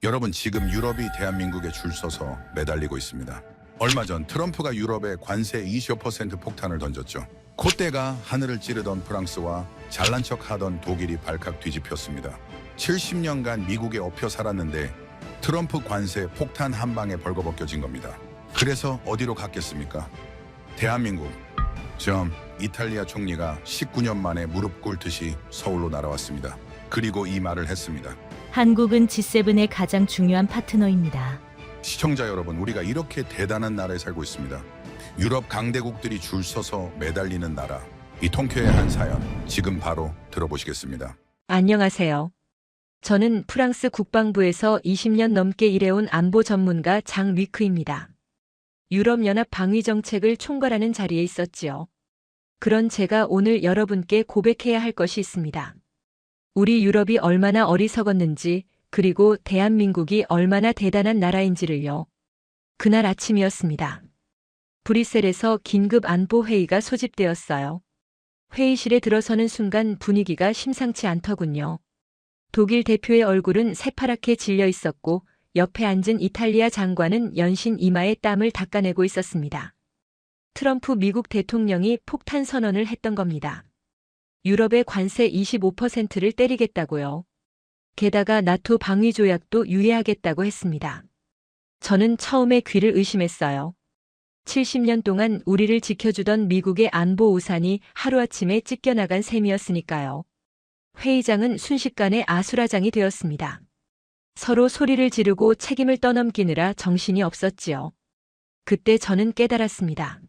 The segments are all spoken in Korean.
여러분, 지금 유럽이 대한민국에 줄 서서 매달리고 있습니다. 얼마 전 트럼프가 유럽에 관세 25% 폭탄을 던졌죠. 콧대가 하늘을 찌르던 프랑스와 잘난 척 하던 독일이 발칵 뒤집혔습니다. 70년간 미국에 엎여 살았는데 트럼프 관세 폭탄 한 방에 벌거벗겨진 겁니다. 그래서 어디로 갔겠습니까? 대한민국. 이탈리아 총리가 19년 만에 무릎 꿇듯이 서울로 날아왔습니다. 그리고 이 말을 했습니다. 한국은 G7의 가장 중요한 파트너입니다. 시청자 여러분, 우리가 이렇게 대단한 나라에 살고 있습니다. 유럽 강대국들이 줄 서서 매달리는 나라. 이 통쾌의 한 사연, 지금 바로 들어보시겠습니다. 안녕하세요. 저는 프랑스 국방부에서 20년 넘게 일해온 안보 전문가 장 위크입니다. 유럽연합 방위정책을 총괄하는 자리에 있었지요. 그런 제가 오늘 여러분께 고백해야 할 것이 있습니다. 우리 유럽이 얼마나 어리석었는지, 그리고 대한민국이 얼마나 대단한 나라인지를요. 그날 아침이었습니다. 브뤼셀에서 긴급 안보회의가 소집되었어요. 회의실에 들어서는 순간 분위기가 심상치 않더군요. 독일 대표의 얼굴은 새파랗게 질려 있었고 옆에 앉은 이탈리아 장관은 연신 이마에 땀을 닦아내고 있었습니다. 트럼프 미국 대통령이 폭탄 선언을 했던 겁니다. 유럽의 관세 25%를 때리겠다고요. 게다가 나토 방위조약도 유예하겠다고 했습니다. 저는 처음에 귀를 의심했어요. 70년 동안 우리를 지켜주던 미국의 안보 우산이 하루아침에 찢겨나간 셈이었으니까요. 회의장은 순식간에 아수라장이 되었습니다. 서로 소리를 지르고 책임을 떠넘기느라 정신이 없었지요. 그때 저는 깨달았습니다.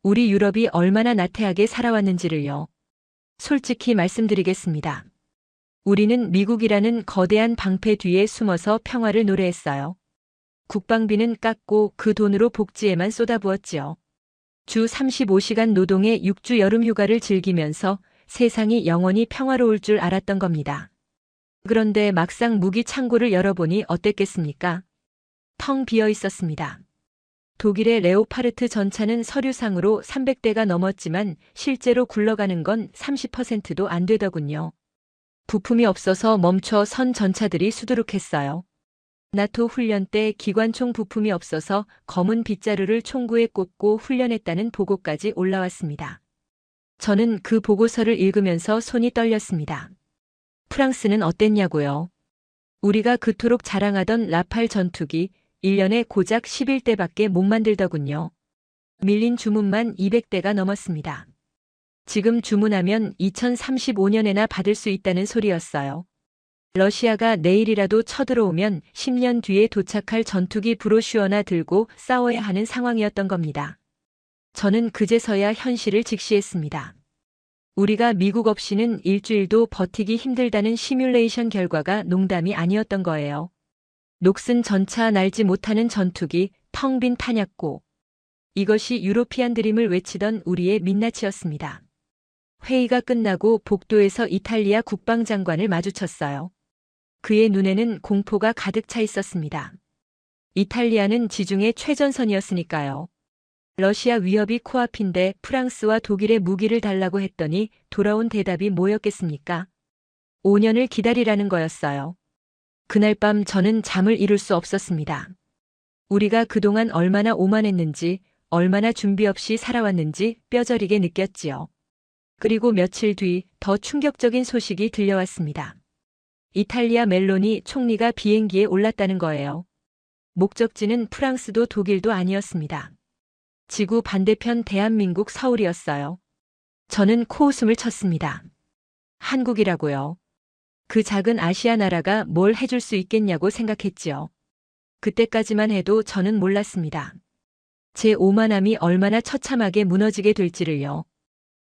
우리 유럽이 얼마나 나태하게 살아왔는지를요. 솔직히 말씀드리겠습니다. 우리는 미국이라는 거대한 방패 뒤에 숨어서 평화를 노래했어요. 국방비는 깎고 그 돈으로 복지에만 쏟아부었지요. 주 35시간 노동의 6주 여름 휴가를 즐기면서 세상이 영원히 평화로울 줄 알았던 겁니다. 그런데 막상 무기 창고를 열어보니 어땠겠습니까? 텅 비어 있었습니다. 독일의 레오파르트 전차는 서류상으로 300대가 넘었지만 실제로 굴러가는 건 30%도 안 되더군요. 부품이 없어서 멈춰 선 전차들이 수두룩했어요. 나토 훈련 때 기관총 부품이 없어서 검은 빗자루를 총구에 꽂고 훈련했다는 보고까지 올라왔습니다. 저는 그 보고서를 읽으면서 손이 떨렸습니다. 프랑스는 어땠냐고요? 우리가 그토록 자랑하던 라팔 전투기 1년에 고작 11대밖에 못 만들더군요. 밀린 주문만 200대가 넘었습니다. 지금 주문하면 2035년에나 받을 수 있다는 소리였어요. 러시아가 내일이라도 쳐들어오면 10년 뒤에 도착할 전투기 브로슈어나 들고 싸워야 하는 상황이었던 겁니다. 저는 그제서야 현실을 직시했습니다. 우리가 미국 없이는 일주일도 버티기 힘들다는 시뮬레이션 결과가 농담이 아니었던 거예요. 녹슨 전차, 날지 못하는 전투기, 텅 빈 탄약고. 이것이 유로피안 드림을 외치던 우리의 민낯이었습니다. 회의가 끝나고 복도에서 이탈리아 국방장관을 마주쳤어요. 그의 눈에는 공포가 가득 차 있었습니다. 이탈리아는 지중해 최전선이었으니까요. 러시아 위협이 코앞인데 프랑스와 독일의 무기를 달라고 했더니 돌아온 대답이 뭐였겠습니까? 5년을 기다리라는 거였어요. 그날 밤 저는 잠을 이룰 수 없었습니다. 우리가 그동안 얼마나 오만했는지, 얼마나 준비 없이 살아왔는지 뼈저리게 느꼈지요. 그리고 며칠 뒤 더 충격적인 소식이 들려왔습니다. 이탈리아 멜로니 총리가 비행기에 올랐다는 거예요. 목적지는 프랑스도 독일도 아니었습니다. 지구 반대편 대한민국 서울이었어요. 저는 코웃음을 쳤습니다. 한국이라고요. 그 작은 아시아 나라가 뭘 해줄 수 있겠냐고 생각했지요. 그때까지만 해도 저는 몰랐습니다. 제 오만함이 얼마나 처참하게 무너지게 될지를요.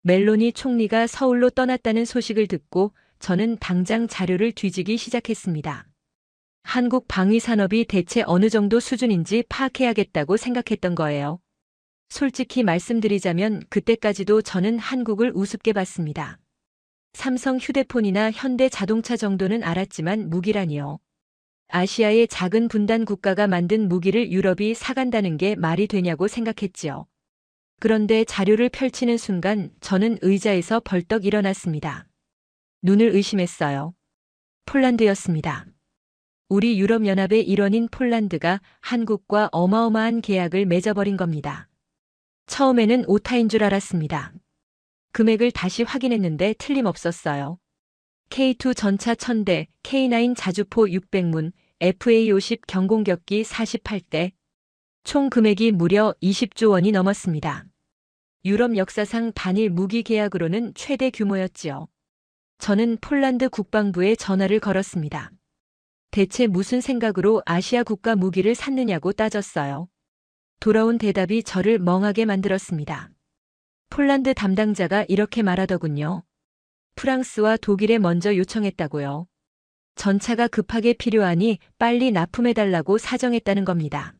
멜로니 총리가 서울로 떠났다는 소식을 듣고 저는 당장 자료를 뒤지기 시작했습니다. 한국 방위산업이 대체 어느 정도 수준인지 파악해야겠다고 생각했던 거예요. 솔직히 말씀드리자면 그때까지도 저는 한국을 우습게 봤습니다. 삼성 휴대폰이나 현대 자동차 정도는 알았지만 무기라니요. 아시아의 작은 분단 국가가 만든 무기를 유럽이 사간다는 게 말이 되냐고 생각했지요. 그런데 자료를 펼치는 순간 저는 의자에서 벌떡 일어났습니다. 눈을 의심했어요. 폴란드였습니다. 우리 유럽연합의 일원인 폴란드가 한국과 어마어마한 계약을 맺어버린 겁니다. 처음에는 오타인 줄 알았습니다. 금액을 다시 확인했는데 틀림없었어요. K2 전차 1000대, K9 자주포 600문, FA50 경공격기 48대, 총 금액이 무려 20조 원이 넘었습니다. 유럽 역사상 단일 무기 계약으로는 최대 규모였지요. 저는 폴란드 국방부에 전화를 걸었습니다. 대체 무슨 생각으로 아시아 국가 무기를 샀느냐고 따졌어요. 돌아온 대답이 저를 멍하게 만들었습니다. 폴란드 담당자가 이렇게 말하더군요. 프랑스와 독일에 먼저 요청했다고요. 전차가 급하게 필요하니 빨리 납품해달라고 사정했다는 겁니다.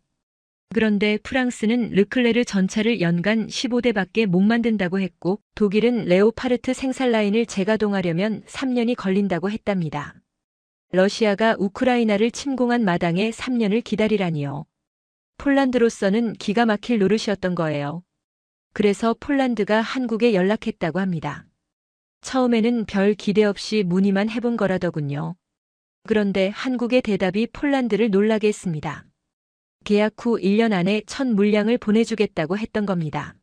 그런데 프랑스는 르클레르 전차를 연간 15대밖에 못 만든다고 했고 독일은 레오파르트 생산 라인을 재가동하려면 3년이 걸린다고 했답니다. 러시아가 우크라이나를 침공한 마당에 3년을 기다리라니요. 폴란드로서는 기가 막힐 노릇이었던 거예요. 그래서 폴란드가 한국에 연락했다고 합니다. 처음에는 별 기대 없이 문의만 해본 거라더군요. 그런데 한국의 대답이 폴란드를 놀라게 했습니다. 계약 후 1년 안에 첫 물량을 보내주겠다고 했던 겁니다.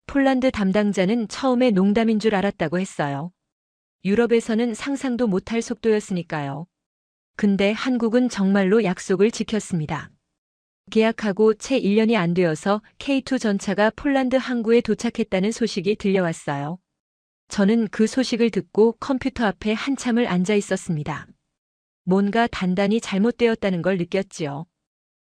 폴란드 담당자는 처음에 농담인 줄 알았다고 했어요. 유럽에서는 상상도 못할 속도였으니까요. 근데 한국은 정말로 약속을 지켰습니다. 계약하고 채 1년이 안 되어서 K2 전차가 폴란드 항구에 도착했다는 소식이 들려왔어요. 저는 그 소식을 듣고 컴퓨터 앞에 한참을 앉아 있었습니다. 뭔가 단단히 잘못되었다는 걸 느꼈지요.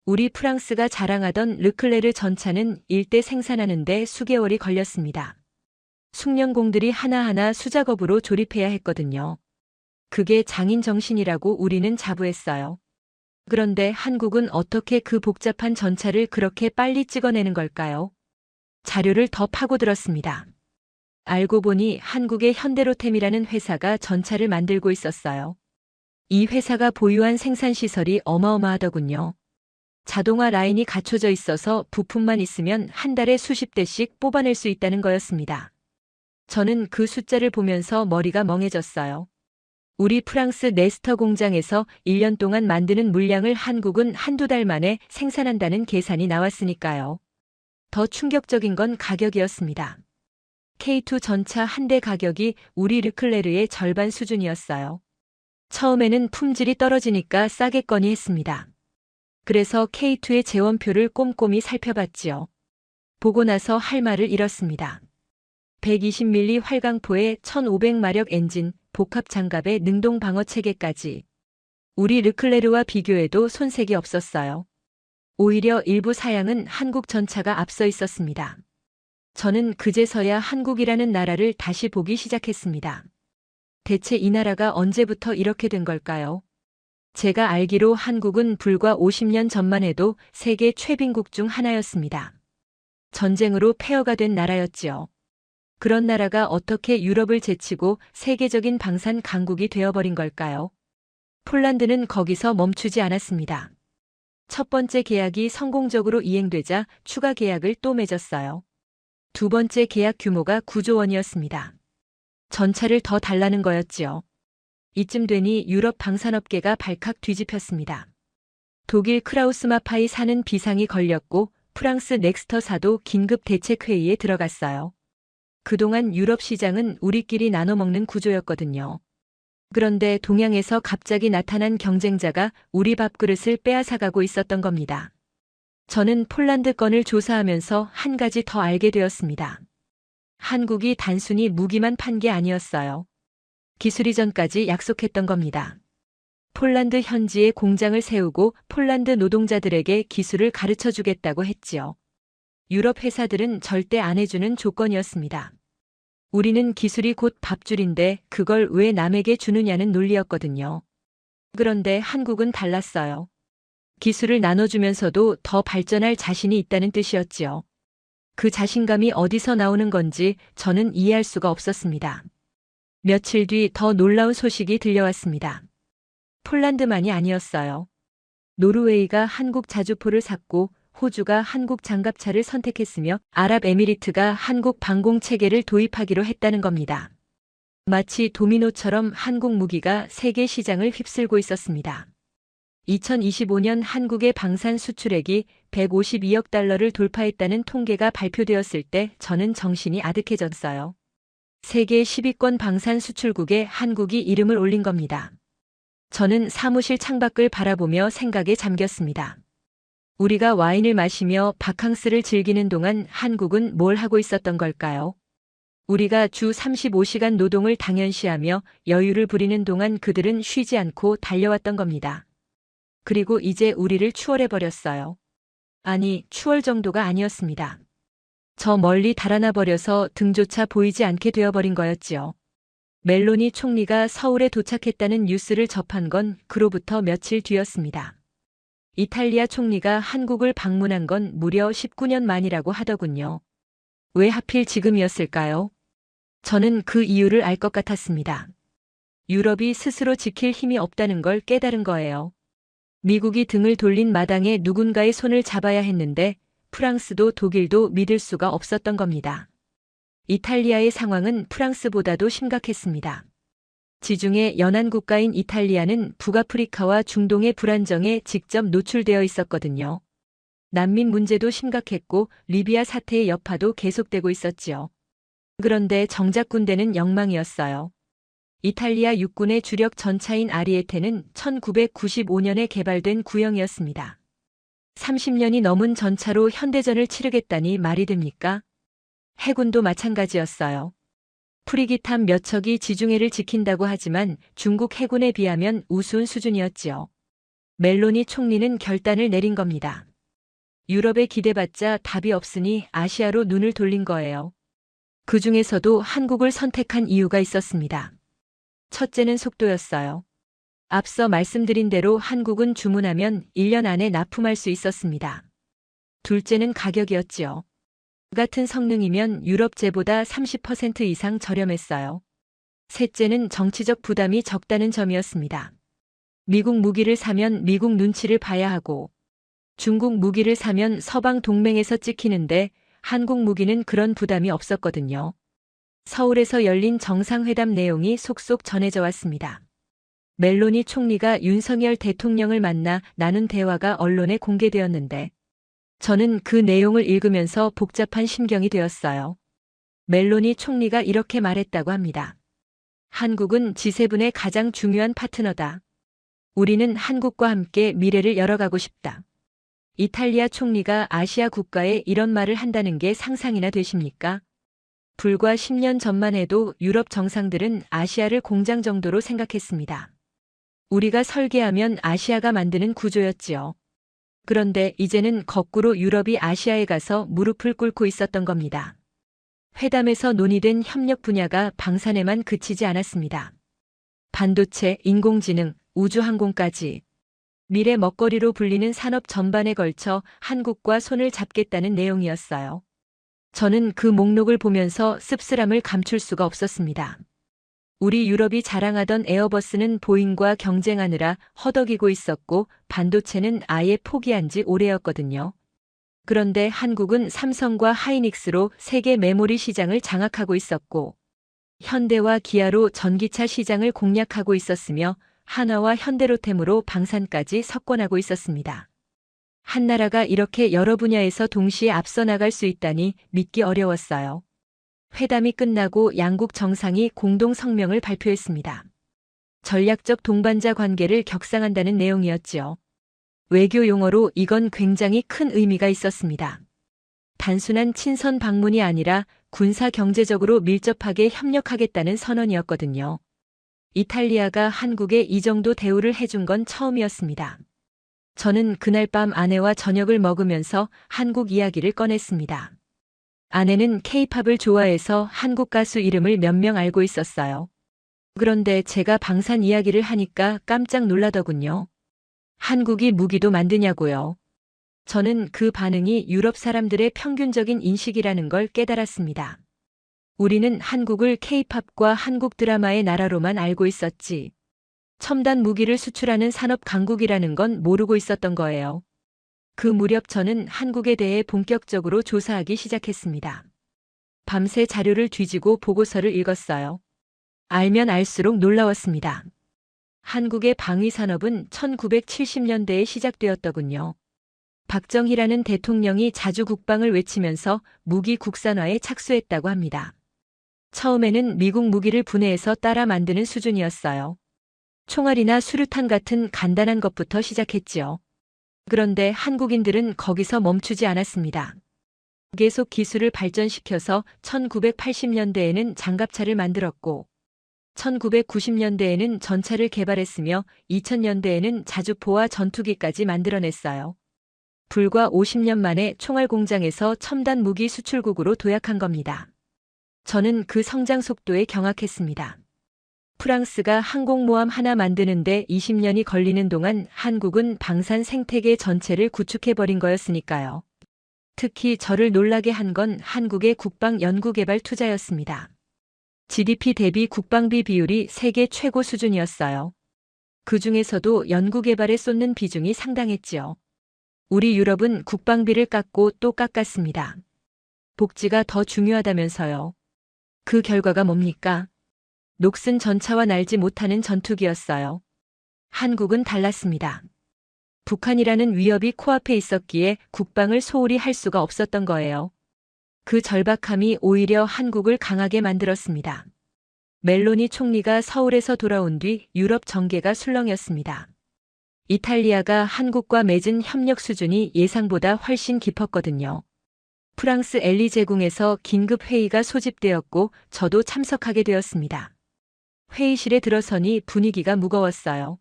우리 프랑스가 자랑하던 르클레르 전차는 일대 생산하는데 수개월이 걸렸습니다. 숙련공들이 하나하나 수작업으로 조립해야 했거든요. 그게 장인 정신이라고 우리는 자부했어요. 그런데 한국은 어떻게 그 복잡한 전차를 그렇게 빨리 찍어내는 걸까요? 자료를 더 파고들었습니다. 알고 보니 한국의 현대로템이라는 회사가 전차를 만들고 있었어요. 이 회사가 보유한 생산시설이 어마어마하더군요. 자동화 라인이 갖춰져 있어서 부품만 있으면 한 달에 수십 대씩 뽑아낼 수 있다는 거였습니다. 저는 그 숫자를 보면서 머리가 멍해졌어요. 우리 프랑스 네스터 공장에서 1년 동안 만드는 물량을 한국은 한두 달 만에 생산한다는 계산이 나왔으니까요. 더 충격적인 건 가격이었습니다. K2 전차 한 대 가격이 우리 르클레르의 절반 수준이었어요. 처음에는 품질이 떨어지니까 싸겠거니 했습니다. 그래서 K2의 재원표를 꼼꼼히 살펴봤지요. 보고 나서 할 말을 잃었습니다. 120mm 활강포에 1500마력 엔진, 복합 장갑의 능동 방어 체계까지. 우리 르클레르와 비교해도 손색이 없었어요. 오히려 일부 사양은 한국 전차가 앞서 있었습니다. 저는 그제서야 한국이라는 나라를 다시 보기 시작했습니다. 대체 이 나라가 언제부터 이렇게 된 걸까요? 제가 알기로 한국은 불과 50년 전만 해도 세계 최빈국 중 하나였습니다. 전쟁으로 폐허가 된 나라였지요. 그런 나라가 어떻게 유럽을 제치고 세계적인 방산 강국이 되어버린 걸까요? 폴란드는 거기서 멈추지 않았습니다. 첫 번째 계약이 성공적으로 이행되자 추가 계약을 또 맺었어요. 두 번째 계약 규모가 9조 원이었습니다. 전차를 더 달라는 거였지요. 이쯤 되니 유럽 방산업계가 발칵 뒤집혔습니다. 독일 크라우스마파이 사는 비상이 걸렸고 프랑스 넥스터사도 긴급 대책회의에 들어갔어요. 그동안 유럽 시장은 우리끼리 나눠먹는 구조였거든요. 그런데 동양에서 갑자기 나타난 경쟁자가 우리 밥그릇을 빼앗아가고 있었던 겁니다. 저는 폴란드 건을 조사하면서 한 가지 더 알게 되었습니다. 한국이 단순히 무기만 판 게 아니었어요. 기술 이전까지 약속했던 겁니다. 폴란드 현지에 공장을 세우고 폴란드 노동자들에게 기술을 가르쳐 주겠다고 했지요. 유럽 회사들은 절대 안 해주는 조건이었습니다. 우리는 기술이 곧 밥줄인데 그걸 왜 남에게 주느냐는 논리였거든요. 그런데 한국은 달랐어요. 기술을 나눠주면서도 더 발전할 자신이 있다는 뜻이었지요. 그 자신감이 어디서 나오는 건지 저는 이해할 수가 없었습니다. 며칠 뒤 더 놀라운 소식이 들려왔습니다. 폴란드만이 아니었어요. 노르웨이가 한국 자주포를 샀고 호주가 한국 장갑차를 선택했으며 아랍에미리트가 한국 방공 체계를 도입하기로 했다는 겁니다. 마치 도미노처럼 한국 무기가 세계 시장을 휩쓸고 있었습니다. 2025년 한국의 방산 수출액이 152억 달러를 돌파했다는 통계가 발표되었을 때 저는 정신이 아득해졌어요. 세계 10위권 방산 수출국에 한국이 이름을 올린 겁니다. 저는 사무실 창밖을 바라보며 생각에 잠겼습니다. 우리가 와인을 마시며 바캉스를 즐기는 동안 한국은 뭘 하고 있었던 걸까요? 우리가 주 35시간 노동을 당연시하며 여유를 부리는 동안 그들은 쉬지 않고 달려왔던 겁니다. 그리고 이제 우리를 추월해버렸어요. 아니, 추월 정도가 아니었습니다. 저 멀리 달아나 버려서 등조차 보이지 않게 되어버린 거였지요. 멜로니 총리가 서울에 도착했다는 뉴스를 접한 건 그로부터 며칠 뒤였습니다. 이탈리아 총리가 한국을 방문한 건 무려 19년 만이라고 하더군요. 왜 하필 지금이었을까요? 저는 그 이유를 알 것 같았습니다. 유럽이 스스로 지킬 힘이 없다는 걸 깨달은 거예요. 미국이 등을 돌린 마당에 누군가의 손을 잡아야 했는데 프랑스도 독일도 믿을 수가 없었던 겁니다. 이탈리아의 상황은 프랑스보다도 심각했습니다. 지중해 연안 국가인 이탈리아는 북아프리카와 중동의 불안정에 직접 노출되어 있었거든요. 난민 문제도 심각했고 리비아 사태의 여파도 계속되고 있었지요. 그런데 정작 군대는 엉망이었어요. 이탈리아 육군의 주력 전차인 아리에테는 1995년에 개발된 구형이었습니다. 30년이 넘은 전차로 현대전을 치르겠다니 말이 됩니까? 해군도 마찬가지였어요. 프리기탄 몇 척이 지중해를 지킨다고 하지만 중국 해군에 비하면 우스운 수준이었지요. 멜로니 총리는 결단을 내린 겁니다. 유럽에 기대봤자 답이 없으니 아시아로 눈을 돌린 거예요. 그 중에서도 한국을 선택한 이유가 있었습니다. 첫째는 속도였어요. 앞서 말씀드린 대로 한국은 주문하면 1년 안에 납품할 수 있었습니다. 둘째는 가격이었지요. 같은 성능이면 유럽제보다 30% 이상 저렴했어요. 셋째는 정치적 부담이 적다는 점이었습니다. 미국 무기를 사면 미국 눈치를 봐야 하고 중국 무기를 사면 서방 동맹에서 찍히는데 한국 무기는 그런 부담이 없었거든요. 서울에서 열린 정상회담 내용이 속속 전해져 왔습니다. 멜로니 총리가 윤석열 대통령을 만나 나눈 대화가 언론에 공개되었는데 저는 그 내용을 읽으면서 복잡한 심경이 되었어요. 멜로니 총리가 이렇게 말했다고 합니다. 한국은 G7의 가장 중요한 파트너다. 우리는 한국과 함께 미래를 열어가고 싶다. 이탈리아 총리가 아시아 국가에 이런 말을 한다는 게 상상이나 되십니까? 불과 10년 전만 해도 유럽 정상들은 아시아를 공장 정도로 생각했습니다. 우리가 설계하면 아시아가 만드는 구조였지요. 그런데 이제는 거꾸로 유럽이 아시아에 가서 무릎을 꿇고 있었던 겁니다. 회담에서 논의된 협력 분야가 방산에만 그치지 않았습니다. 반도체, 인공지능, 우주항공까지 미래 먹거리로 불리는 산업 전반에 걸쳐 한국과 손을 잡겠다는 내용이었어요. 저는 그 목록을 보면서 씁쓸함을 감출 수가 없었습니다. 우리 유럽이 자랑하던 에어버스는 보잉과 경쟁하느라 허덕이고 있었고 반도체는 아예 포기한 지 오래였거든요. 그런데 한국은 삼성과 하이닉스로 세계 메모리 시장을 장악하고 있었고 현대와 기아로 전기차 시장을 공략하고 있었으며 한화와 현대로템으로 방산까지 석권하고 있었습니다. 한 나라가 이렇게 여러 분야에서 동시에 앞서 나갈 수 있다니 믿기 어려웠어요. 회담이 끝나고 양국 정상이 공동 성명을 발표했습니다. 전략적 동반자 관계를 격상한다는 내용이었지요. 외교 용어로 이건 굉장히 큰 의미가 있었습니다. 단순한 친선 방문이 아니라 군사 경제적으로 밀접하게 협력하겠다는 선언이었거든요. 이탈리아가 한국에 이 정도 대우를 해준 건 처음이었습니다. 저는 그날 밤 아내와 저녁을 먹으면서 한국 이야기를 꺼냈습니다. 아내는 K-팝을 좋아해서 한국 가수 이름을 몇 명 알고 있었어요. 그런데 제가 방산 이야기를 하니까 깜짝 놀라더군요. 한국이 무기도 만드냐고요. 저는 그 반응이 유럽 사람들의 평균적인 인식이라는 걸 깨달았습니다. 우리는 한국을 K-팝과 한국 드라마의 나라로만 알고 있었지. 첨단 무기를 수출하는 산업 강국이라는 건 모르고 있었던 거예요. 그 무렵 저는 한국에 대해 본격적으로 조사하기 시작했습니다. 밤새 자료를 뒤지고 보고서를 읽었어요. 알면 알수록 놀라웠습니다. 한국의 방위 산업은 1970년대에 시작되었더군요. 박정희라는 대통령이 자주 국방을 외치면서 무기 국산화에 착수했다고 합니다. 처음에는 미국 무기를 분해해서 따라 만드는 수준이었어요. 총알이나 수류탄 같은 간단한 것부터 시작했지요. 그런데 한국인들은 거기서 멈추지 않았습니다. 계속 기술을 발전시켜서 1980년대에는 장갑차를 만들었고 1990년대에는 전차를 개발했으며 2000년대에는 자주포와 전투기까지 만들어냈어요. 불과 50년 만에 총알 공장에서 첨단 무기 수출국으로 도약한 겁니다. 저는 그 성장 속도에 경악했습니다. 프랑스가 항공모함 하나 만드는데 20년이 걸리는 동안 한국은 방산 생태계 전체를 구축해버린 거였으니까요. 특히 저를 놀라게 한 건 한국의 국방 연구개발 투자였습니다. GDP 대비 국방비 비율이 세계 최고 수준이었어요. 그 중에서도 연구개발에 쏟는 비중이 상당했지요. 우리 유럽은 국방비를 깎고 또 깎았습니다. 복지가 더 중요하다면서요. 그 결과가 뭡니까? 녹슨 전차와 날지 못하는 전투기였어요. 한국은 달랐습니다. 북한이라는 위협이 코앞에 있었기에 국방을 소홀히 할 수가 없었던 거예요. 그 절박함이 오히려 한국을 강하게 만들었습니다. 멜로니 총리가 서울에서 돌아온 뒤 유럽 정계가 술렁였습니다. 이탈리아가 한국과 맺은 협력 수준이 예상보다 훨씬 깊었거든요. 프랑스 엘리제궁에서 긴급 회의가 소집되었고 저도 참석하게 되었습니다. 회의실에 들어서니 분위기가 무거웠어요.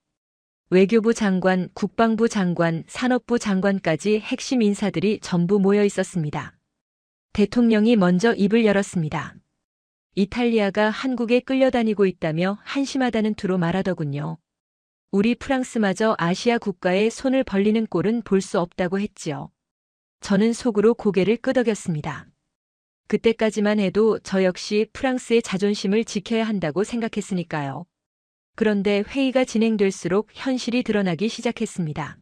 외교부 장관, 국방부 장관, 산업부 장관까지 핵심 인사들이 전부 모여 있었습니다. 대통령이 먼저 입을 열었습니다. 이탈리아가 한국에 끌려다니고 있다며 한심하다는 투로 말하더군요. 우리 프랑스마저 아시아 국가에 손을 벌리는 꼴은 볼 수 없다고 했지요. 저는 속으로 고개를 끄덕였습니다. 그때까지만 해도 저 역시 프랑스의 자존심을 지켜야 한다고 생각했으니까요. 그런데 회의가 진행될수록 현실이 드러나기 시작했습니다.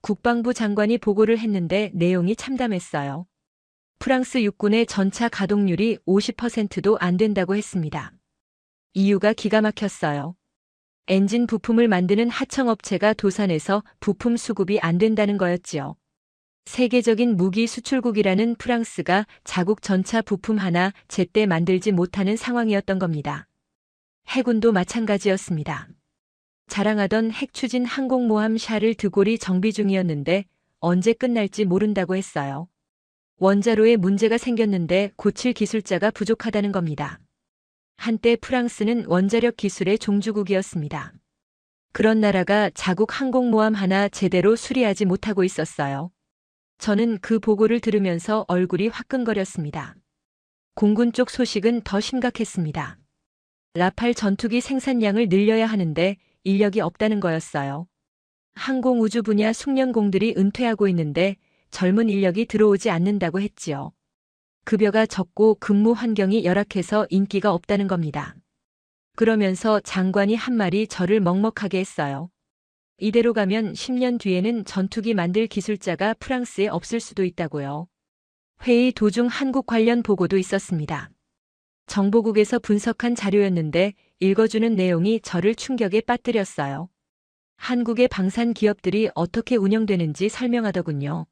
국방부 장관이 보고를 했는데 내용이 참담했어요. 프랑스 육군의 전차 가동률이 50%도 안 된다고 했습니다. 이유가 기가 막혔어요. 엔진 부품을 만드는 하청업체가 도산해서 부품 수급이 안 된다는 거였지요. 세계적인 무기 수출국이라는 프랑스가 자국 전차 부품 하나 제때 만들지 못하는 상황이었던 겁니다. 해군도 마찬가지였습니다. 자랑하던 핵추진 항공모함 샤를 드골이 정비 중이었는데 언제 끝날지 모른다고 했어요. 원자로에 문제가 생겼는데 고칠 기술자가 부족하다는 겁니다. 한때 프랑스는 원자력 기술의 종주국이었습니다. 그런 나라가 자국 항공모함 하나 제대로 수리하지 못하고 있었어요. 저는 그 보고를 들으면서 얼굴이 화끈거렸습니다. 공군 쪽 소식은 더 심각했습니다. 라팔 전투기 생산량을 늘려야 하는데 인력이 없다는 거였어요. 항공우주 분야 숙련공들이 은퇴하고 있는데 젊은 인력이 들어오지 않는다고 했지요. 급여가 적고 근무 환경이 열악해서 인기가 없다는 겁니다. 그러면서 장관이 한 말이 저를 먹먹하게 했어요. 이대로 가면 10년 뒤에는 전투기 만들 기술자가 프랑스에 없을 수도 있다고요. 회의 도중 한국 관련 보고도 있었습니다. 정보국에서 분석한 자료였는데 읽어주는 내용이 저를 충격에 빠뜨렸어요. 한국의 방산 기업들이 어떻게 운영되는지 설명하더군요.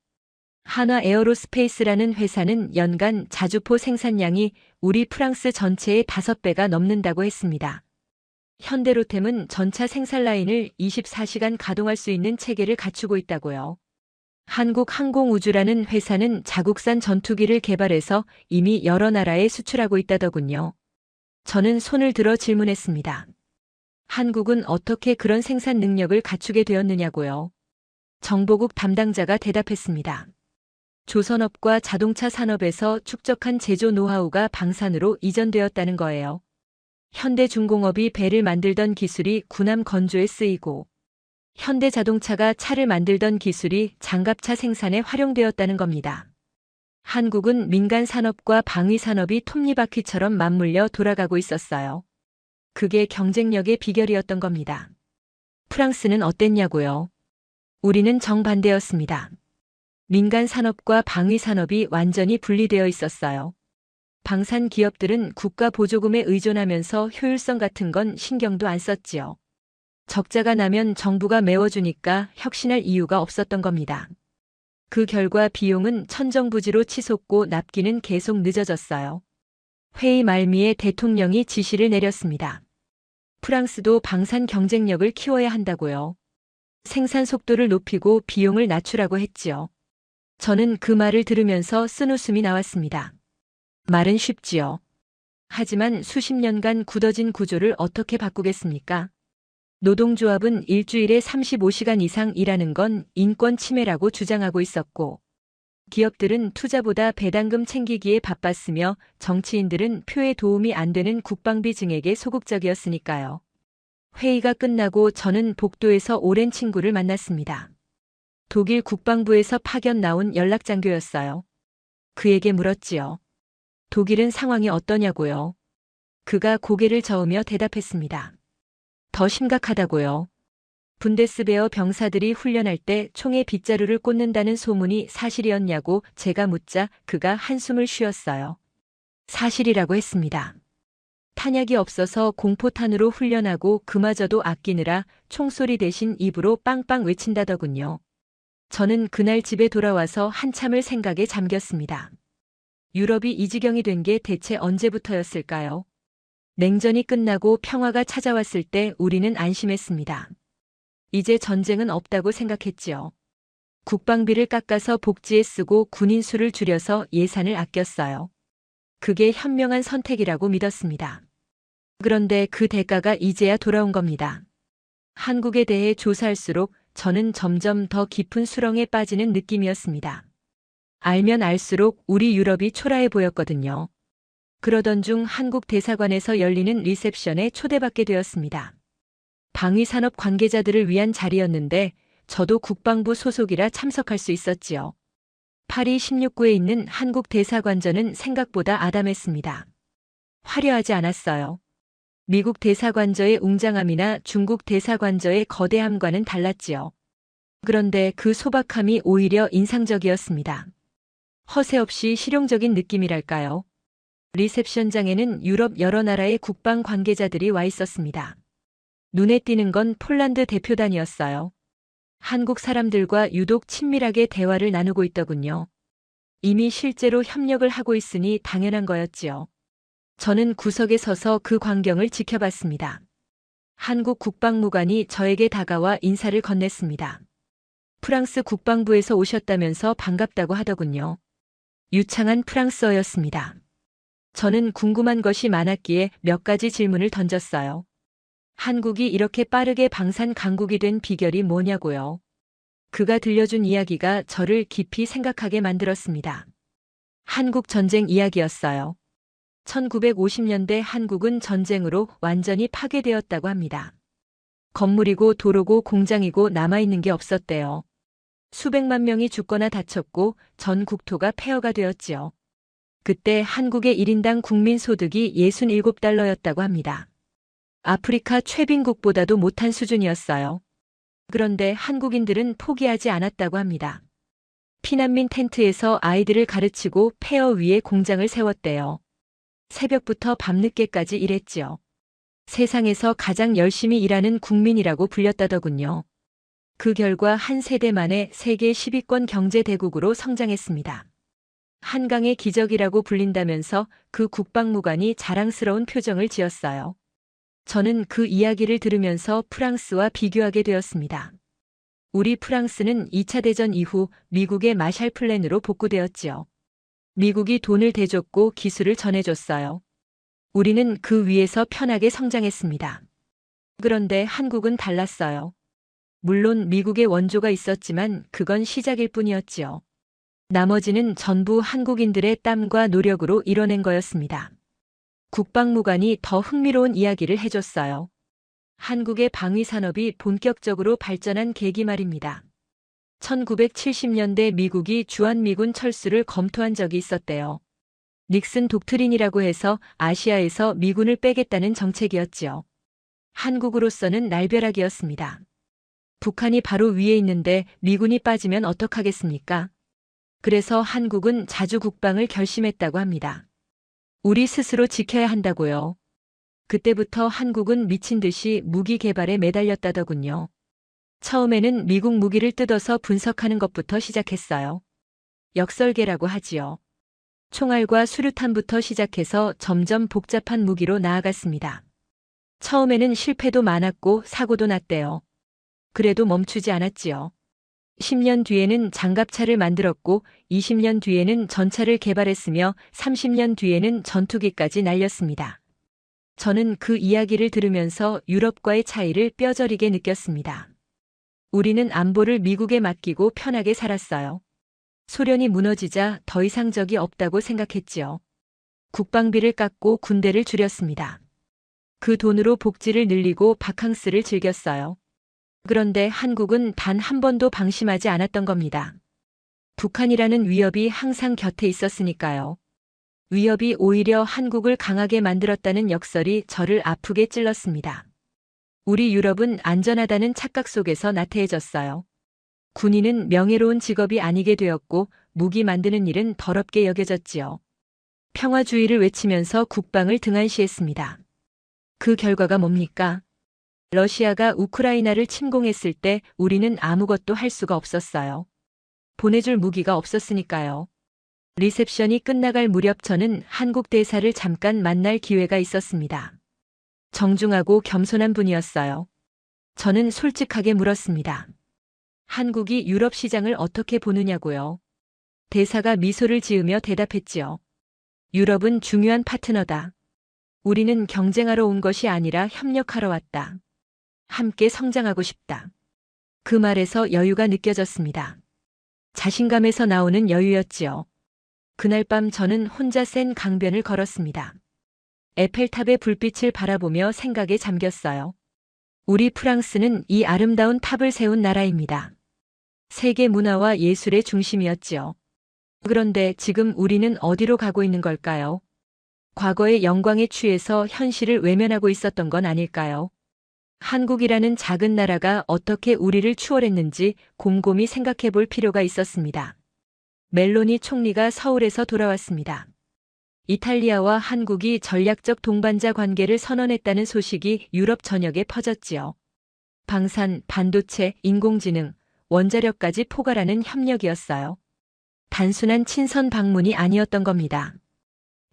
한화 에어로스페이스라는 회사는 연간 자주포 생산량이 우리 프랑스 전체의 5배가 넘는다고 했습니다. 현대로템은 전차 생산 라인을 24시간 가동할 수 있는 체계를 갖추고 있다고요. 한국항공우주라는 회사는 자국산 전투기를 개발해서 이미 여러 나라에 수출하고 있다더군요. 저는 손을 들어 질문했습니다. 한국은 어떻게 그런 생산 능력을 갖추게 되었느냐고요. 정보국 담당자가 대답했습니다. 조선업과 자동차 산업에서 축적한 제조 노하우가 방산으로 이전되었다는 거예요. 현대중공업이 배를 만들던 기술이 군함 건조에 쓰이고 현대자동차가 차를 만들던 기술이 장갑차 생산에 활용되었다는 겁니다. 한국은 민간 산업과 방위 산업이 톱니바퀴처럼 맞물려 돌아가고 있었어요. 그게 경쟁력의 비결이었던 겁니다. 프랑스는 어땠냐고요? 우리는 정반대였습니다. 민간 산업과 방위 산업이 완전히 분리되어 있었어요. 방산 기업들은 국가 보조금에 의존하면서 효율성 같은 건 신경도 안 썼지요. 적자가 나면 정부가 메워주니까 혁신할 이유가 없었던 겁니다. 그 결과 비용은 천정부지로 치솟고 납기는 계속 늦어졌어요. 회의 말미에 대통령이 지시를 내렸습니다. 프랑스도 방산 경쟁력을 키워야 한다고요. 생산 속도를 높이고 비용을 낮추라고 했지요. 저는 그 말을 들으면서 쓴웃음이 나왔습니다. 말은 쉽지요. 하지만 수십 년간 굳어진 구조를 어떻게 바꾸겠습니까? 노동조합은 일주일에 35시간 이상 일하는 건 인권 침해라고 주장하고 있었고, 기업들은 투자보다 배당금 챙기기에 바빴으며 정치인들은 표에 도움이 안 되는 국방비 증액에 소극적이었으니까요. 회의가 끝나고 저는 복도에서 오랜 친구를 만났습니다. 독일 국방부에서 파견 나온 연락장교였어요. 그에게 물었지요. 독일은 상황이 어떠냐고요. 그가 고개를 저으며 대답했습니다. 더 심각하다고요. 분데스베어 병사들이 훈련할 때 총에 빗자루를 꽂는다는 소문이 사실이었냐고 제가 묻자 그가 한숨을 쉬었어요. 사실이라고 했습니다. 탄약이 없어서 공포탄으로 훈련하고 그마저도 아끼느라 총소리 대신 입으로 빵빵 외친다더군요. 저는 그날 집에 돌아와서 한참을 생각에 잠겼습니다. 유럽이 이 지경이 된 게 대체 언제부터였을까요? 냉전이 끝나고 평화가 찾아왔을 때 우리는 안심했습니다. 이제 전쟁은 없다고 생각했지요. 국방비를 깎아서 복지에 쓰고 군인 수를 줄여서 예산을 아꼈어요. 그게 현명한 선택이라고 믿었습니다. 그런데 그 대가가 이제야 돌아온 겁니다. 한국에 대해 조사할수록 저는 점점 더 깊은 수렁에 빠지는 느낌이었습니다. 알면 알수록 우리 유럽이 초라해 보였거든요. 그러던 중 한국 대사관에서 열리는 리셉션에 초대받게 되었습니다. 방위산업 관계자들을 위한 자리였는데 저도 국방부 소속이라 참석할 수 있었지요. 파리 16구에 있는 한국 대사관전은 생각보다 아담했습니다. 화려하지 않았어요. 미국 대사관저의 웅장함이나 중국 대사관저의 거대함과는 달랐지요. 그런데 그 소박함이 오히려 인상적이었습니다. 허세 없이 실용적인 느낌이랄까요. 리셉션장에는 유럽 여러 나라의 국방 관계자들이 와 있었습니다. 눈에 띄는 건 폴란드 대표단이었어요. 한국 사람들과 유독 친밀하게 대화를 나누고 있더군요. 이미 실제로 협력을 하고 있으니 당연한 거였지요. 저는 구석에 서서 그 광경을 지켜봤습니다. 한국 국방무관이 저에게 다가와 인사를 건넸습니다. 프랑스 국방부에서 오셨다면서 반갑다고 하더군요. 유창한 프랑스어였습니다. 저는 궁금한 것이 많았기에 몇 가지 질문을 던졌어요. 한국이 이렇게 빠르게 방산 강국이 된 비결이 뭐냐고요. 그가 들려준 이야기가 저를 깊이 생각하게 만들었습니다. 한국 전쟁 이야기였어요. 1950년대 한국은 전쟁으로 완전히 파괴되었다고 합니다. 건물이고 도로고 공장이고 남아있는 게 없었대요. 수백만 명이 죽거나 다쳤고 전 국토가 폐허가 되었지요. 그때 한국의 1인당 국민소득이 67달러였다고 합니다. 아프리카 최빈국보다도 못한 수준이었어요. 그런데 한국인들은 포기하지 않았다고 합니다. 피난민 텐트에서 아이들을 가르치고 폐허 위에 공장을 세웠대요. 새벽부터 밤늦게까지 일했지요. 세상에서 가장 열심히 일하는 국민이라고 불렸다더군요. 그 결과 한 세대 만에 세계 10위권 경제대국으로 성장했습니다. 한강의 기적이라고 불린다면서 그 국방무관이 자랑스러운 표정을 지었어요. 저는 그 이야기를 들으면서 프랑스와 비교하게 되었습니다. 우리 프랑스는 2차 대전 이후 미국의 마샬 플랜으로 복구되었지요. 미국이 돈을 대줬고 기술을 전해줬어요. 우리는 그 위에서 편하게 성장했습니다. 그런데 한국은 달랐어요. 물론 미국의 원조가 있었지만 그건 시작일 뿐이었지요. 나머지는 전부 한국인들의 땀과 노력으로 이뤄낸 거였습니다. 국방무관이 더 흥미로운 이야기를 해줬어요. 한국의 방위산업이 본격적으로 발전한 계기 말입니다. 1970년대 미국이 주한미군 철수를 검토한 적이 있었대요. 닉슨 독트린이라고 해서 아시아에서 미군을 빼겠다는 정책이었지요. 한국으로서는 날벼락이었습니다. 북한이 바로 위에 있는데 미군이 빠지면 어떡하겠습니까? 그래서 한국은 자주 국방을 결심했다고 합니다. 우리 스스로 지켜야 한다고요. 그때부터 한국은 미친 듯이 무기 개발에 매달렸다더군요. 처음에는 미국 무기를 뜯어서 분석하는 것부터 시작했어요. 역설계라고 하지요. 총알과 수류탄부터 시작해서 점점 복잡한 무기로 나아갔습니다. 처음에는 실패도 많았고 사고도 났대요. 그래도 멈추지 않았지요. 10년 뒤에는 장갑차를 만들었고 20년 뒤에는 전차를 개발했으며 30년 뒤에는 전투기까지 날렸습니다. 저는 그 이야기를 들으면서 유럽과의 차이를 뼈저리게 느꼈습니다. 우리는 안보를 미국에 맡기고 편하게 살았어요. 소련이 무너지자 더 이상 적이 없다고 생각했지요. 국방비를 깎고 군대를 줄였습니다. 그 돈으로 복지를 늘리고 바캉스를 즐겼어요. 그런데 한국은 단 한 번도 방심하지 않았던 겁니다. 북한이라는 위협이 항상 곁에 있었으니까요. 위협이 오히려 한국을 강하게 만들었다는 역설이 저를 아프게 찔렀습니다. 우리 유럽은 안전하다는 착각 속에서 나태해졌어요. 군인은 명예로운 직업이 아니게 되었고 무기 만드는 일은 더럽게 여겨졌지요. 평화주의를 외치면서 국방을 등한시했습니다. 그 결과가 뭡니까? 러시아가 우크라이나를 침공했을 때 우리는 아무것도 할 수가 없었어요. 보내줄 무기가 없었으니까요. 리셉션이 끝나갈 무렵 저는 한국 대사를 잠깐 만날 기회가 있었습니다. 정중하고 겸손한 분이었어요. 저는 솔직하게 물었습니다. 한국이 유럽 시장을 어떻게 보느냐고요. 대사가 미소를 지으며 대답했지요. 유럽은 중요한 파트너다. 우리는 경쟁하러 온 것이 아니라 협력하러 왔다. 함께 성장하고 싶다. 그 말에서 여유가 느껴졌습니다. 자신감에서 나오는 여유였지요. 그날 밤 저는 혼자 센 강변을 걸었습니다. 에펠탑의 불빛을 바라보며 생각에 잠겼어요. 우리 프랑스는 이 아름다운 탑을 세운 나라입니다. 세계 문화와 예술의 중심이었지요. 그런데 지금 우리는 어디로 가고 있는 걸까요? 과거의 영광에 취해서 현실을 외면하고 있었던 건 아닐까요? 한국이라는 작은 나라가 어떻게 우리를 추월했는지 곰곰이 생각해 볼 필요가 있었습니다. 멜로니 총리가 서울에서 돌아왔습니다. 이탈리아와 한국이 전략적 동반자 관계를 선언했다는 소식이 유럽 전역에 퍼졌지요. 방산, 반도체, 인공지능, 원자력까지 포괄하는 협력이었어요. 단순한 친선 방문이 아니었던 겁니다.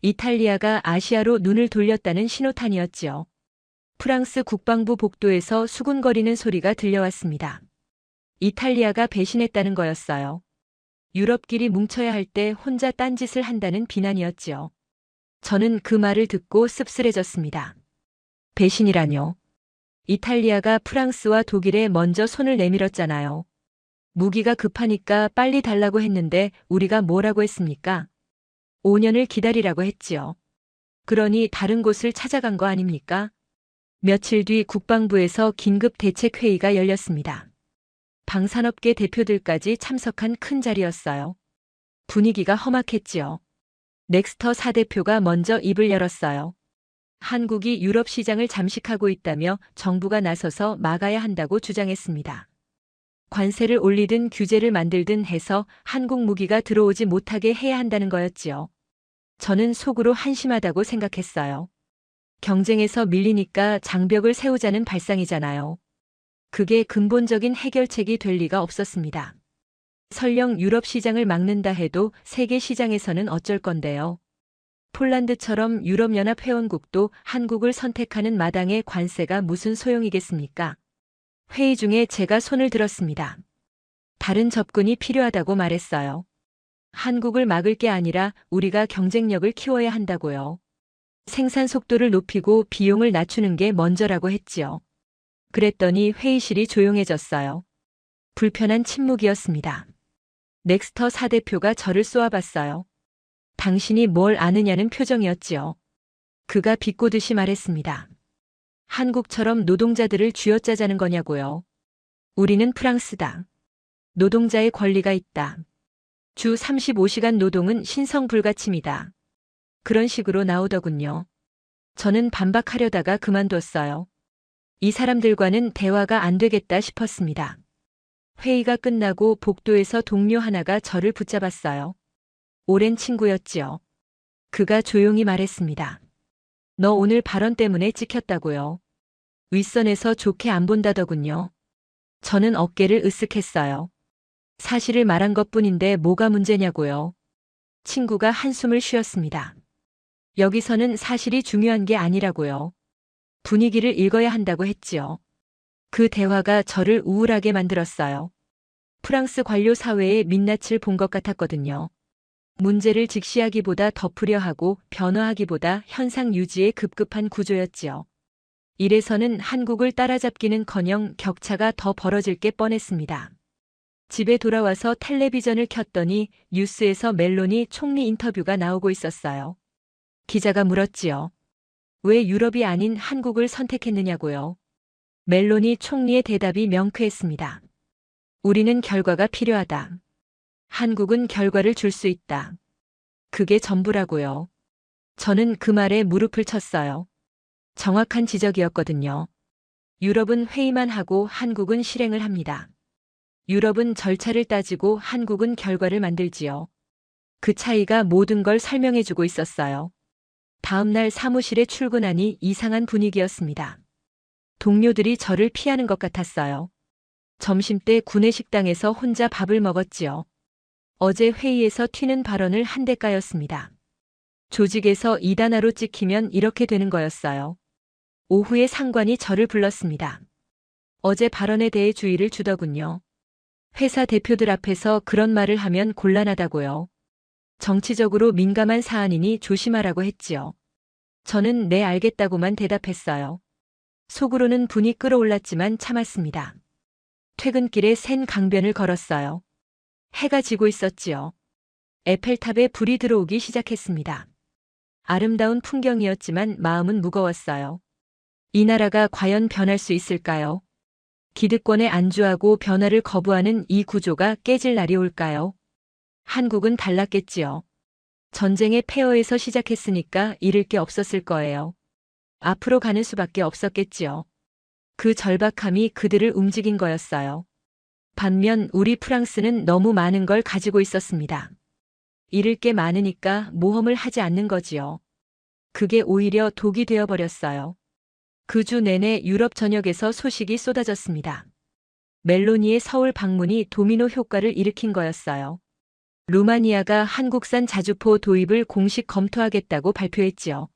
이탈리아가 아시아로 눈을 돌렸다는 신호탄이었지요. 프랑스 국방부 복도에서 수군거리는 소리가 들려왔습니다. 이탈리아가 배신했다는 거였어요. 유럽끼리 뭉쳐야 할 때 혼자 딴짓을 한다는 비난이었지요. 저는 그 말을 듣고 씁쓸해졌습니다. 배신이라뇨. 이탈리아가 프랑스와 독일에 먼저 손을 내밀었잖아요. 무기가 급하니까 빨리 달라고 했는데 우리가 뭐라고 했습니까? 5년을 기다리라고 했지요. 그러니 다른 곳을 찾아간 거 아닙니까? 며칠 뒤 국방부에서 긴급 대책회의가 열렸습니다. 방산업계 대표들까지 참석한 큰 자리였어요. 분위기가 험악했지요. 넥스터 4대표가 먼저 입을 열었어요. 한국이 유럽 시장을 잠식하고 있다며 정부가 나서서 막아야 한다고 주장했습니다. 관세를 올리든 규제를 만들든 해서 한국 무기가 들어오지 못하게 해야 한다는 거였지요. 저는 속으로 한심하다고 생각했어요. 경쟁에서 밀리니까 장벽을 세우자는 발상이잖아요. 그게 근본적인 해결책이 될 리가 없었습니다. 설령 유럽 시장을 막는다 해도 세계 시장에서는 어쩔 건데요. 폴란드처럼 유럽연합 회원국도 한국을 선택하는 마당에 관세가 무슨 소용이겠습니까? 회의 중에 제가 손을 들었습니다. 다른 접근이 필요하다고 말했어요. 한국을 막을 게 아니라 우리가 경쟁력을 키워야 한다고요. 생산 속도를 높이고 비용을 낮추는 게 먼저라고 했지요. 그랬더니 회의실이 조용해졌어요. 불편한 침묵이었습니다. 넥스터 4대표가 저를 쏘아봤어요. 당신이 뭘 아느냐는 표정이었지요. 그가 비꼬듯이 말했습니다. 한국처럼 노동자들을 쥐어짜자는 거냐고요. 우리는 프랑스다. 노동자의 권리가 있다. 주 35시간 노동은 신성불가침이다. 그런 식으로 나오더군요. 저는 반박하려다가 그만뒀어요. 이 사람들과는 대화가 안 되겠다 싶었습니다. 회의가 끝나고 복도에서 동료 하나가 저를 붙잡았어요. 오랜 친구였지요. 그가 조용히 말했습니다. 너 오늘 발언 때문에 찍혔다고요. 윗선에서 좋게 안 본다더군요. 저는 어깨를 으쓱했어요. 사실을 말한 것뿐인데 뭐가 문제냐고요. 친구가 한숨을 쉬었습니다. 여기서는 사실이 중요한 게 아니라고요. 분위기를 읽어야 한다고 했지요. 그 대화가 저를 우울하게 만들었어요. 프랑스 관료 사회의 민낯을 본 것 같았거든요. 문제를 직시하기보다 덮으려 하고 변화하기보다 현상 유지에 급급한 구조였지요. 이래서는 한국을 따라잡기는커녕 격차가 더 벌어질 게 뻔했습니다. 집에 돌아와서 텔레비전을 켰더니 뉴스에서 멜로니 총리 인터뷰가 나오고 있었어요. 기자가 물었지요. 왜 유럽이 아닌 한국을 선택했느냐고요. 멜로니 총리의 대답이 명쾌했습니다. 우리는 결과가 필요하다. 한국은 결과를 줄 수 있다. 그게 전부라고요. 저는 그 말에 무릎을 쳤어요. 정확한 지적이었거든요. 유럽은 회의만 하고 한국은 실행을 합니다. 유럽은 절차를 따지고 한국은 결과를 만들지요. 그 차이가 모든 걸 설명해주고 있었어요. 다음 날 사무실에 출근하니 이상한 분위기였습니다. 동료들이 저를 피하는 것 같았어요. 점심때 구내식당에서 혼자 밥을 먹었지요. 어제 회의에서 튀는 발언을 한 대가였습니다. 조직에서 이단아로 찍히면 이렇게 되는 거였어요. 오후에 상관이 저를 불렀습니다. 어제 발언에 대해 주의를 주더군요. 회사 대표들 앞에서 그런 말을 하면 곤란하다고요. 정치적으로 민감한 사안이니 조심하라고 했지요. 저는 네 알겠다고만 대답했어요. 속으로는 분이 끓어올랐지만 참았습니다. 퇴근길에 센 강변을 걸었어요. 해가 지고 있었지요. 에펠탑에 불이 들어오기 시작했습니다. 아름다운 풍경이었지만 마음은 무거웠어요. 이 나라가 과연 변할 수 있을까요? 기득권에 안주하고 변화를 거부하는 이 구조가 깨질 날이 올까요? 한국은 달랐겠지요. 전쟁의 폐허에서 시작했으니까 잃을 게 없었을 거예요. 앞으로 가는 수밖에 없었겠지요. 그 절박함이 그들을 움직인 거였어요. 반면 우리 프랑스는 너무 많은 걸 가지고 있었습니다. 잃을 게 많으니까 모험을 하지 않는 거지요. 그게 오히려 독이 되어버렸어요. 그 주 내내 유럽 전역에서 소식이 쏟아졌습니다. 멜로니의 서울 방문이 도미노 효과를 일으킨 거였어요. 루마니아가 한국산 자주포 도입을 공식 검토하겠다고 발표했지요.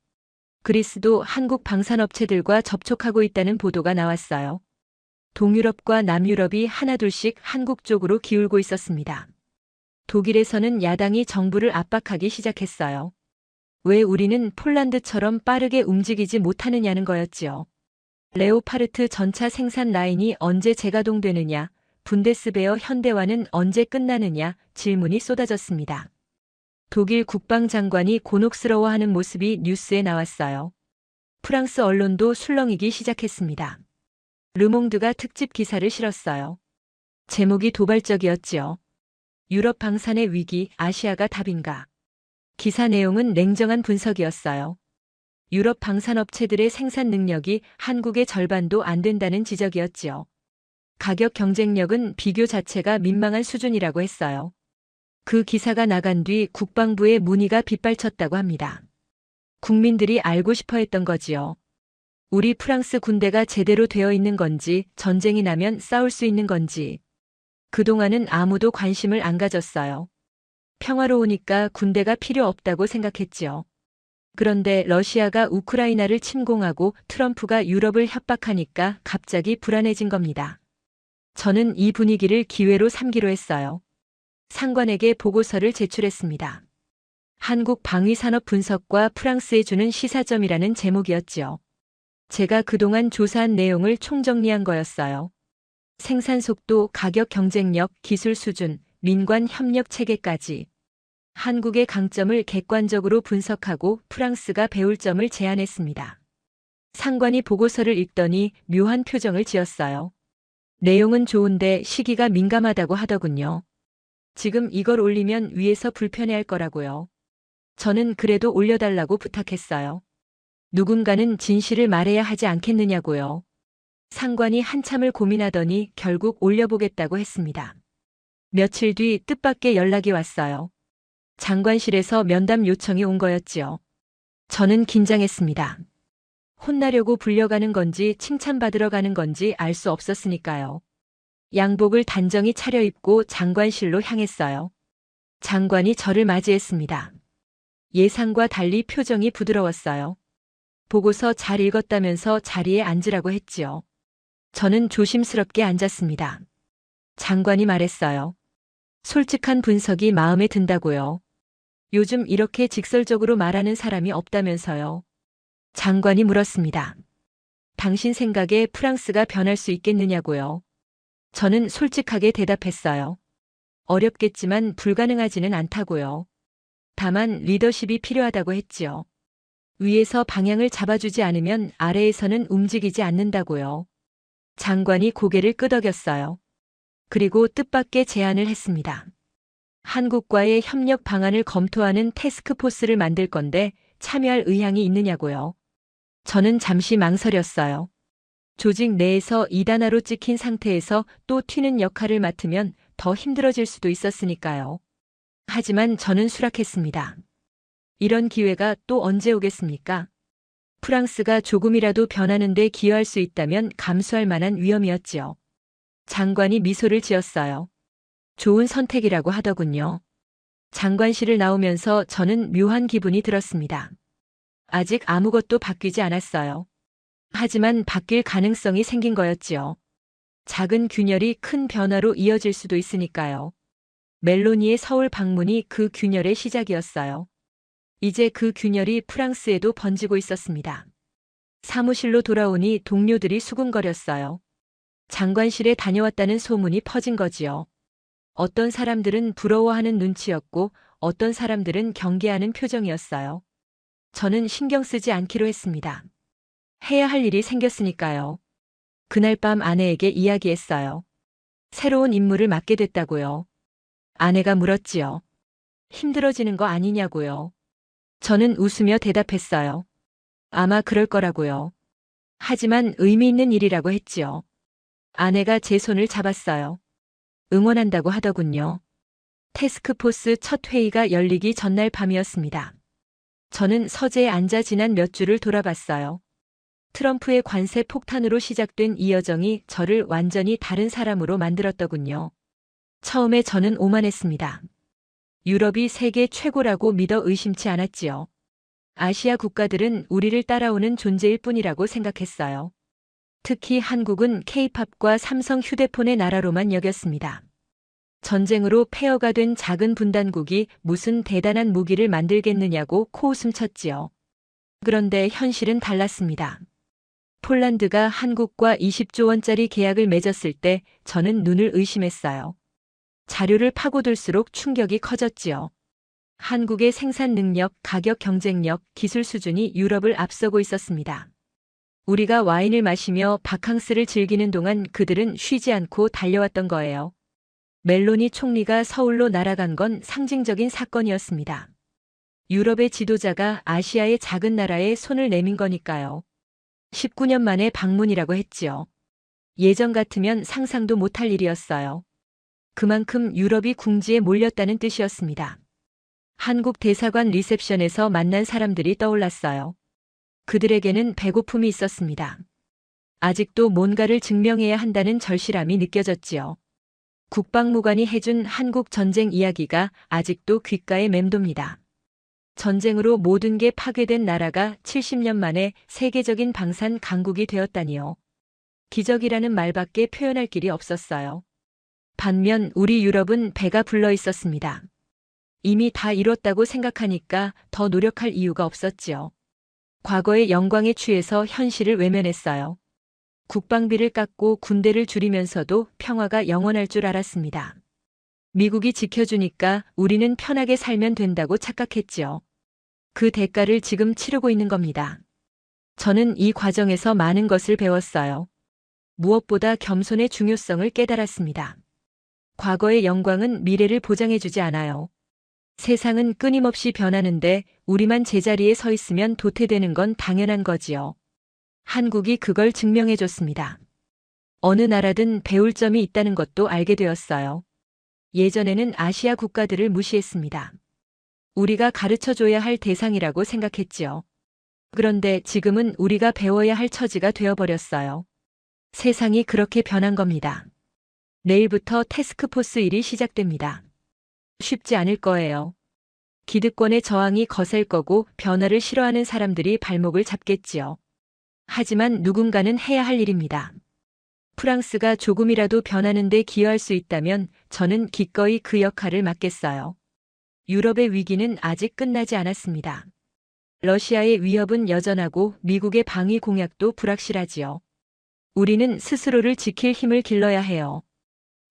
그리스도 한국 방산업체들과 접촉하고 있다는 보도가 나왔어요. 동유럽과 남유럽이 하나둘씩 한국 쪽으로 기울고 있었습니다. 독일에서는 야당이 정부를 압박하기 시작했어요. 왜 우리는 폴란드처럼 빠르게 움직이지 못하느냐는 거였지요. 레오파르트 전차 생산 라인이 언제 재가동되느냐, 분데스베어 현대화는 언제 끝나느냐 질문이 쏟아졌습니다. 독일 국방장관이 곤혹스러워하는 모습이 뉴스에 나왔어요. 프랑스 언론도 술렁이기 시작했습니다. 르몽드가 특집 기사를 실었어요. 제목이 도발적이었지요. 유럽 방산의 위기, 아시아가 답인가. 기사 내용은 냉정한 분석이었어요. 유럽 방산업체들의 생산 능력이 한국의 절반도 안 된다는 지적이었지요. 가격 경쟁력은 비교 자체가 민망한 수준이라고 했어요. 그 기사가 나간 뒤 국방부의 문의가 빗발쳤다고 합니다. 국민들이 알고 싶어 했던 거지요. 우리 프랑스 군대가 제대로 되어 있는 건지, 전쟁이 나면 싸울 수 있는 건지. 그동안은 아무도 관심을 안 가졌어요. 평화로우니까 군대가 필요 없다고 생각했지요. 그런데 러시아가 우크라이나를 침공하고 트럼프가 유럽을 협박하니까 갑자기 불안해진 겁니다. 저는 이 분위기를 기회로 삼기로 했어요. 상관에게 보고서를 제출했습니다. 한국 방위산업 분석과 프랑스에 주는 시사점이라는 제목이었지요. 제가 그동안 조사한 내용을 총정리한 거였어요. 생산 속도, 가격 경쟁력, 기술 수준, 민관 협력 체계까지. 한국의 강점을 객관적으로 분석하고 프랑스가 배울 점을 제안했습니다. 상관이 보고서를 읽더니 묘한 표정을 지었어요. 내용은 좋은데 시기가 민감하다고 하더군요. 지금 이걸 올리면 위에서 불편해할 거라고요. 저는 그래도 올려달라고 부탁했어요. 누군가는 진실을 말해야 하지 않겠느냐고요. 상관이 한참을 고민하더니 결국 올려보겠다고 했습니다. 며칠 뒤 뜻밖의 연락이 왔어요. 장관실에서 면담 요청이 온 거였지요. 저는 긴장했습니다. 혼나려고 불려가는 건지 칭찬받으러 가는 건지 알 수 없었으니까요. 양복을 단정히 차려입고 장관실로 향했어요. 장관이 저를 맞이했습니다. 예상과 달리 표정이 부드러웠어요. 보고서 잘 읽었다면서 자리에 앉으라고 했지요. 저는 조심스럽게 앉았습니다. 장관이 말했어요. 솔직한 분석이 마음에 든다고요. 요즘 이렇게 직설적으로 말하는 사람이 없다면서요. 장관이 물었습니다. 당신 생각에 프랑스가 변할 수 있겠느냐고요. 저는 솔직하게 대답했어요. 어렵겠지만 불가능하지는 않다고요. 다만 리더십이 필요하다고 했지요. 위에서 방향을 잡아주지 않으면 아래에서는 움직이지 않는다고요. 장관이 고개를 끄덕였어요. 그리고 뜻밖의 제안을 했습니다. 한국과의 협력 방안을 검토하는 태스크포스를 만들 건데 참여할 의향이 있느냐고요. 저는 잠시 망설였어요. 조직 내에서 이단화로 찍힌 상태에서 또 튀는 역할을 맡으면 더 힘들어질 수도 있었으니까요. 하지만 저는 수락했습니다. 이런 기회가 또 언제 오겠습니까? 프랑스가 조금이라도 변하는 데 기여할 수 있다면 감수할 만한 위험이었지요. 장관이 미소를 지었어요. 좋은 선택이라고 하더군요. 장관실을 나오면서 저는 묘한 기분이 들었습니다. 아직 아무것도 바뀌지 않았어요. 하지만 바뀔 가능성이 생긴 거였지요. 작은 균열이 큰 변화로 이어질 수도 있으니까요. 멜로니의 서울 방문이 그 균열의 시작이었어요. 이제 그 균열이 프랑스에도 번지고 있었습니다. 사무실로 돌아오니 동료들이 수군거렸어요. 장관실에 다녀왔다는 소문이 퍼진 거지요. 어떤 사람들은 부러워하는 눈치였고 어떤 사람들은 경계하는 표정이었어요. 저는 신경 쓰지 않기로 했습니다. 해야 할 일이 생겼으니까요. 그날 밤 아내에게 이야기했어요. 새로운 임무를 맡게 됐다고요. 아내가 물었지요. 힘들어지는 거 아니냐고요. 저는 웃으며 대답했어요. 아마 그럴 거라고요. 하지만 의미 있는 일이라고 했지요. 아내가 제 손을 잡았어요. 응원한다고 하더군요. 태스크포스 첫 회의가 열리기 전날 밤이었습니다. 저는 서재에 앉아 지난 몇 주를 돌아봤어요. 트럼프의 관세 폭탄으로 시작된 이 여정이 저를 완전히 다른 사람으로 만들었더군요. 처음에 저는 오만했습니다. 유럽이 세계 최고라고 믿어 의심치 않았지요. 아시아 국가들은 우리를 따라오는 존재일 뿐이라고 생각했어요. 특히 한국은 K-팝과 삼성 휴대폰의 나라로만 여겼습니다. 전쟁으로 폐허가 된 작은 분단국이 무슨 대단한 무기를 만들겠느냐고 코웃음 쳤지요. 그런데 현실은 달랐습니다. 폴란드가 한국과 20조 원짜리 계약을 맺었을 때 저는 눈을 의심했어요. 자료를 파고들수록 충격이 커졌지요. 한국의 생산 능력, 가격 경쟁력, 기술 수준이 유럽을 앞서고 있었습니다. 우리가 와인을 마시며 바캉스를 즐기는 동안 그들은 쉬지 않고 달려왔던 거예요. 멜로니 총리가 서울로 날아간 건 상징적인 사건이었습니다. 유럽의 지도자가 아시아의 작은 나라에 손을 내민 거니까요. 19년 만에 방문이라고 했지요. 예전 같으면 상상도 못할 일이었어요. 그만큼 유럽이 궁지에 몰렸다는 뜻이었습니다. 한국 대사관 리셉션에서 만난 사람들이 떠올랐어요. 그들에게는 배고픔이 있었습니다. 아직도 뭔가를 증명해야 한다는 절실함이 느껴졌지요. 국방무관이 해준 한국 전쟁 이야기가 아직도 귓가에 맴돕니다. 전쟁으로 모든 게 파괴된 나라가 70년 만에 세계적인 방산 강국이 되었다니요. 기적이라는 말밖에 표현할 길이 없었어요. 반면 우리 유럽은 배가 불러 있었습니다. 이미 다 이뤘다고 생각하니까 더 노력할 이유가 없었지요. 과거의 영광에 취해서 현실을 외면했어요. 국방비를 깎고 군대를 줄이면서도 평화가 영원할 줄 알았습니다. 미국이 지켜주니까 우리는 편하게 살면 된다고 착각했지요. 그 대가를 지금 치르고 있는 겁니다. 저는 이 과정에서 많은 것을 배웠어요. 무엇보다 겸손의 중요성을 깨달았습니다. 과거의 영광은 미래를 보장해주지 않아요. 세상은 끊임없이 변하는데 우리만 제자리에 서 있으면 도태되는 건 당연한 거지요. 한국이 그걸 증명해줬습니다. 어느 나라든 배울 점이 있다는 것도 알게 되었어요. 예전에는 아시아 국가들을 무시했습니다. 우리가 가르쳐줘야 할 대상이라고 생각했지요. 그런데 지금은 우리가 배워야 할 처지가 되어버렸어요. 세상이 그렇게 변한 겁니다. 내일부터 태스크포스 일이 시작됩니다. 쉽지 않을 거예요. 기득권의 저항이 거셀 거고 변화를 싫어하는 사람들이 발목을 잡겠지요. 하지만 누군가는 해야 할 일입니다. 프랑스가 조금이라도 변하는 데 기여할 수 있다면 저는 기꺼이 그 역할을 맡겠어요. 유럽의 위기는 아직 끝나지 않았습니다. 러시아의 위협은 여전하고 미국의 방위 공약도 불확실하지요. 우리는 스스로를 지킬 힘을 길러야 해요.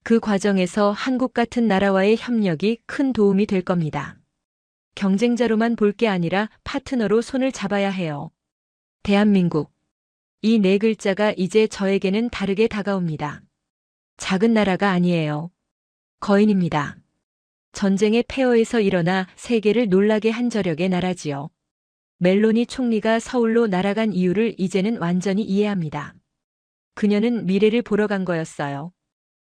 그 과정에서 한국 같은 나라와의 협력이 큰 도움이 될 겁니다. 경쟁자로만 볼 게 아니라 파트너로 손을 잡아야 해요. 대한민국. 이 네 글자가 이제 저에게는 다르게 다가옵니다. 작은 나라가 아니에요. 거인입니다. 전쟁의 폐허에서 일어나 세계를 놀라게 한 저력의 나라지요. 멜로니 총리가 서울로 날아간 이유를 이제는 완전히 이해합니다. 그녀는 미래를 보러 간 거였어요.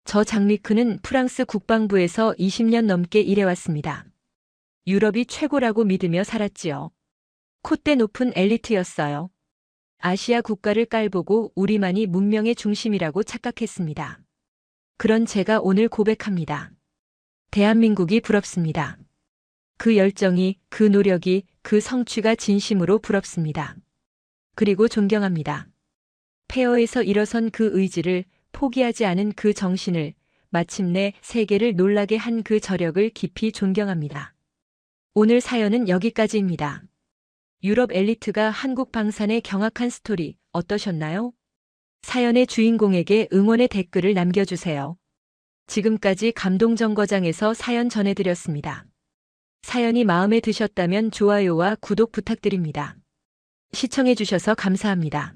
저 장리크는 프랑스 국방부에서 20년 넘게 일해왔습니다. 유럽이 최고라고 믿으며 살았지요. 콧대 높은 엘리트였어요. 아시아 국가를 깔보고 우리만이 문명의 중심이라고 착각했습니다. 그런 제가 오늘 고백합니다. 대한민국이 부럽습니다. 그 열정이, 그 노력이, 그 성취가 진심으로 부럽습니다. 그리고 존경합니다. 폐허에서 일어선 그 의지를, 포기하지 않은 그 정신을, 마침내 세계를 놀라게 한 그 저력을 깊이 존경합니다. 오늘 사연은 여기까지입니다. 유럽 엘리트가 한국 방산의 경악한 스토리 어떠셨나요? 사연의 주인공에게 응원의 댓글을 남겨주세요. 지금까지 감동정거장에서 사연 전해드렸습니다. 사연이 마음에 드셨다면 좋아요와 구독 부탁드립니다. 시청해주셔서 감사합니다.